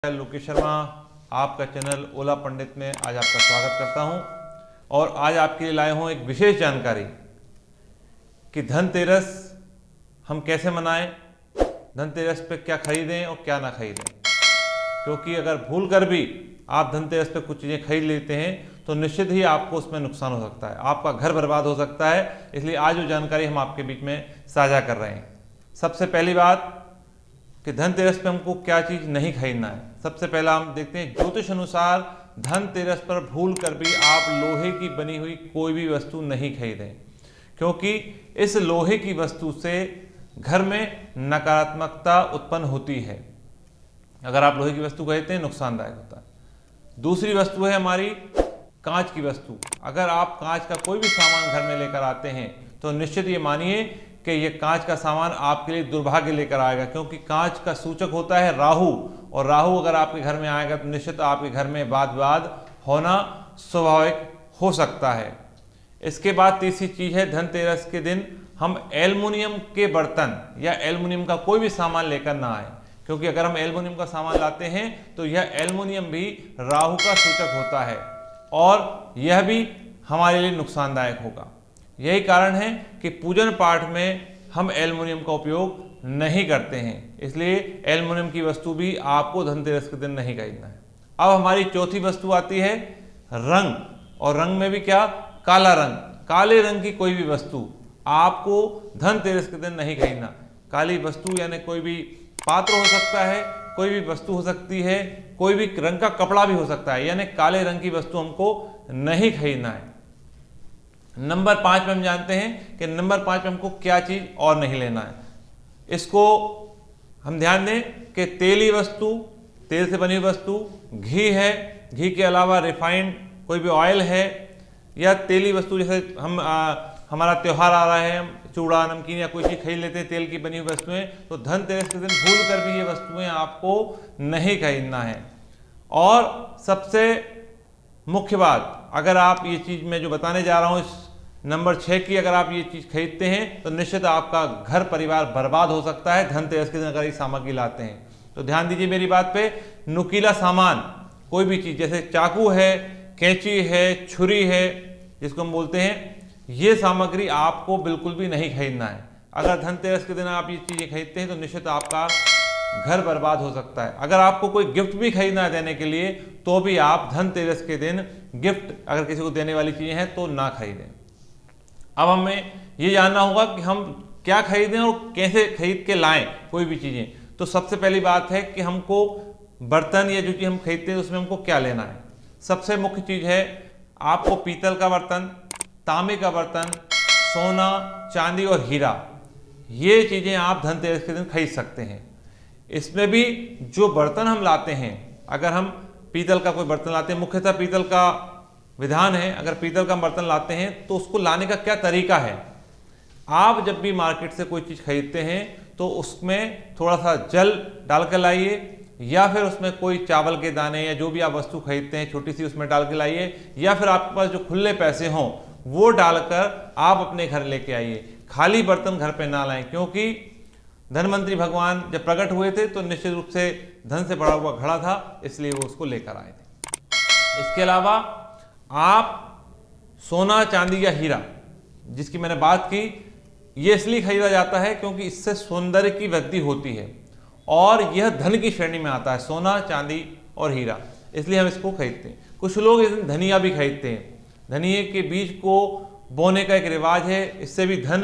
लोकेश शर्मा आपका चैनल ओला पंडित में आज आपका स्वागत करता हूं और आज आपके लिए लाए हूं एक विशेष जानकारी कि धनतेरस हम कैसे मनाएं, धनतेरस पे क्या खरीदें और क्या ना खरीदें। क्योंकि अगर भूल कर भी आप धनतेरस पे कुछ चीज़ें खरीद लेते हैं तो निश्चित ही आपको उसमें नुकसान हो सकता है, आपका घर बर्बाद हो सकता है। इसलिए आज जो जानकारी हम आपके बीच में साझा कर रहे हैं। सबसे पहली बात कि धनतेरस पे हमको क्या चीज़ नहीं खरीदना है। सबसे पहला हम देखते हैं, ज्योतिष अनुसार धनतेरस पर भूल कर भी आप लोहे की बनी हुई कोई भी वस्तु नहीं खरीदें, क्योंकि इस लोहे की वस्तु से घर में नकारात्मकता उत्पन्न होती है। अगर आप लोहे की वस्तु खरीदते हैं नुकसानदायक होता है। दूसरी वस्तु है हमारी कांच की वस्तु। अगर आप कांच का कोई भी सामान घर में लेकर आते हैं तो निश्चित ये मानिए कि ये कांच का सामान आपके लिए दुर्भाग्य लेकर आएगा, क्योंकि कांच का सूचक होता है राहु, और राहु अगर आपके घर में आएगा तो निश्चित आपके घर में वाद विवाद होना स्वाभाविक हो सकता है। इसके बाद तीसरी चीज है, धनतेरस के दिन हम एल्युमिनियम के बर्तन या एल्युमिनियम का कोई भी सामान लेकर ना आए, क्योंकि अगर हम एल्युमिनियम का सामान लाते हैं तो यह एल्युमिनियम भी राहु का सूचक होता है और यह भी हमारे लिए नुकसानदायक होगा। यही कारण है कि पूजन पाठ में हम एल्युमिनियम का उपयोग नहीं करते हैं, इसलिए एल्युमिनियम की वस्तु भी आपको धनतेरस के दिन नहीं खरीदना है। अब हमारी चौथी वस्तु आती है रंग, और रंग में भी क्या, काला रंग। काले रंग की कोई भी वस्तु आपको धनतेरस के दिन नहीं खरीदना। काली वस्तु यानी कोई भी पात्र हो सकता है, कोई भी वस्तु हो सकती है, कोई भी रंग का कपड़ा भी हो सकता है, यानी काले रंग की वस्तु हमको नहीं खरीदना है। नंबर 5 में हम जानते हैं कि नंबर 5 में हमको क्या चीज और नहीं लेना है। इसको हम ध्यान दें कि तेली वस्तु, तेल से बनी वस्तु, घी है, घी के अलावा रिफाइंड कोई भी ऑयल है, या तेली वस्तु, जैसे हम हमारा त्यौहार आ रहा है, हम चूड़ा नमकीन या कोई चीज़ खरीद लेते हैं तेल की बनी हुई वस्तुएं, तो धनतेरस के दिन भूल कर भी ये वस्तुएं आपको नहीं खरीदना है। और सबसे मुख्य बात, अगर आप ये चीज़ मैं जो बताने जा रहा हूँ इस नंबर 6 की, अगर आप ये चीज़ खरीदते हैं तो निश्चित आपका घर परिवार बर्बाद हो सकता है धनतेरस के दिन अगर ये सामग्री लाते हैं। तो ध्यान दीजिए मेरी बात पे। नुकीला सामान, कोई भी चीज़ जैसे चाकू है, कैंची है, छुरी है जिसको हम बोलते हैं, ये सामग्री आपको बिल्कुल भी नहीं खरीदना है। अगर धनतेरस के दिन आप ये चीज़ें खरीदते हैं तो निश्चित आपका घर बर्बाद हो सकता है। अगर आपको कोई गिफ्ट भी खरीदना है देने के लिए तो भी आप धनतेरस के दिन गिफ्ट अगर किसी को देने वाली चीज़ें हैं तो ना खरीदें। अब हमें ये जानना होगा कि हम क्या खरीदें और कैसे खरीद के लाएं कोई भी चीज़ें। तो सबसे पहली बात है कि हमको बर्तन या जो चीज़ हम खरीदते हैं उसमें हमको क्या लेना है। सबसे मुख्य चीज़ है आपको पीतल का बर्तन, तांबे का बर्तन, सोना, चांदी और हीरा, ये चीज़ें आप धनतेरस के दिन खरीद सकते हैं। इसमें भी जो बर्तन हम लाते हैं, अगर हम पीतल का कोई बर्तन लाते हैं, मुख्यतः पीतल का विधान है, अगर पीतल का बर्तन लाते हैं तो उसको लाने का क्या तरीका है। आप जब भी मार्केट से कोई चीज़ खरीदते हैं तो उसमें थोड़ा सा जल डाल कर लाइए, या फिर उसमें कोई चावल के दाने या जो भी आप वस्तु खरीदते हैं छोटी सी उसमें डाल के लाइए, या फिर आपके पास जो खुले पैसे हों वो डालकर आप अपने घर लेके आइए। खाली बर्तन घर पे ना लाएं, क्योंकि धनवंतरी भगवान जब प्रकट हुए थे तो निश्चित रूप से धन से भरा हुआ घड़ा था, इसलिए वो उसको लेकर आए थे। इसके अलावा आप सोना, चांदी या हीरा जिसकी मैंने बात की, ये इसलिए खरीदा जाता है क्योंकि इससे सौंदर्य की वृद्धि होती है और यह धन की श्रेणी में आता है, सोना, चांदी और हीरा, इसलिए हम इसको खरीदते हैं। कुछ लोग इस धनिया भी खरीदते हैं। धनिए के बीज को बोने का एक रिवाज है, इससे भी धन,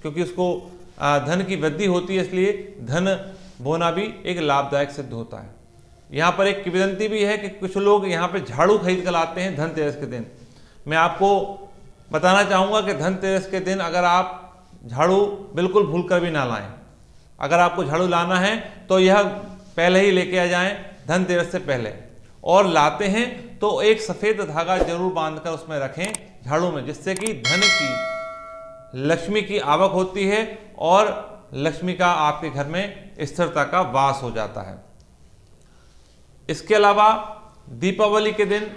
क्योंकि उसको धन की वृद्धि होती है, इसलिए धन बोना भी एक लाभदायक सिद्ध होता है। यहाँ पर एक किंवदंती भी है कि कुछ लोग यहाँ पे झाड़ू खरीद कर लाते हैं धनतेरस के दिन। मैं आपको बताना चाहूँगा कि धनतेरस के दिन अगर आप झाड़ू बिल्कुल भूल कर भी ना लाएं। अगर आपको झाड़ू लाना है तो यह पहले ही लेके आ जाएं धनतेरस से पहले, और लाते हैं तो एक सफ़ेद धागा जरूर बांधकर उसमें रखें झाड़ू में, जिससे कि धन की, लक्ष्मी की आवक होती है और लक्ष्मी का आपके घर में स्थिरता का वास हो जाता है। इसके अलावा दीपावली के दिन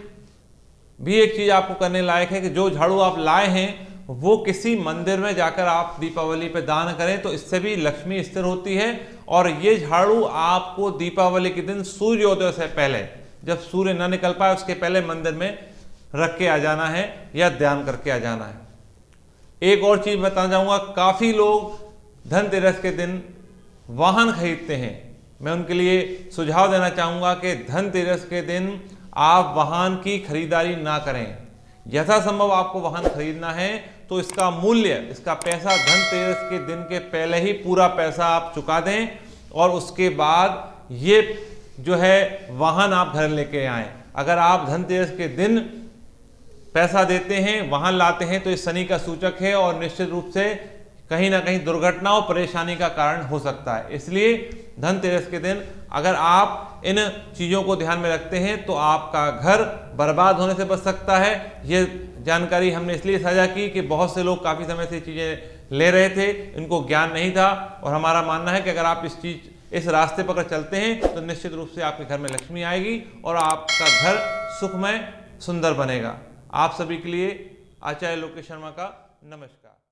भी एक चीज़ आपको करने लायक है कि जो झाड़ू आप लाए हैं वो किसी मंदिर में जाकर आप दीपावली पे दान करें, तो इससे भी लक्ष्मी स्थिर होती है। और ये झाड़ू आपको दीपावली के दिन सूर्योदय से पहले, जब सूर्य न निकल पाए उसके पहले मंदिर में रख के आ जाना है या ध्यान करके आ जाना है। एक और चीज बताना चाहूंगा, काफी लोग धनतेरस के दिन वाहन खरीदते हैं। मैं उनके लिए सुझाव देना चाहूंगा कि धनतेरस के दिन आप वाहन की खरीदारी ना करें। यथासंभव आपको वाहन खरीदना है तो इसका मूल्य, इसका पैसा धनतेरस के दिन के पहले ही पूरा पैसा आप चुका दें और उसके बाद ये जो है वाहन आप घर लेके आएं। अगर आप धनतेरस के दिन पैसा देते हैं, वाहन लाते हैं, तो ये शनि का सूचक है और निश्चित रूप से कहीं ना कहीं दुर्घटना और परेशानी का कारण हो सकता है। इसलिए धनतेरस के दिन अगर आप इन चीज़ों को ध्यान में रखते हैं तो आपका घर बर्बाद होने से बच सकता है। ये जानकारी हमने इसलिए साझा की कि बहुत से लोग काफ़ी समय से चीज़ें ले रहे थे, इनको ज्ञान नहीं था। और हमारा मानना है कि अगर आप इस रास्ते पर अगर चलते हैं तो निश्चित रूप से आपके घर में लक्ष्मी आएगी और आपका घर सुखमय सुंदर बनेगा। आप सभी के लिए आचार्य लोकेश शर्मा का नमस्कार।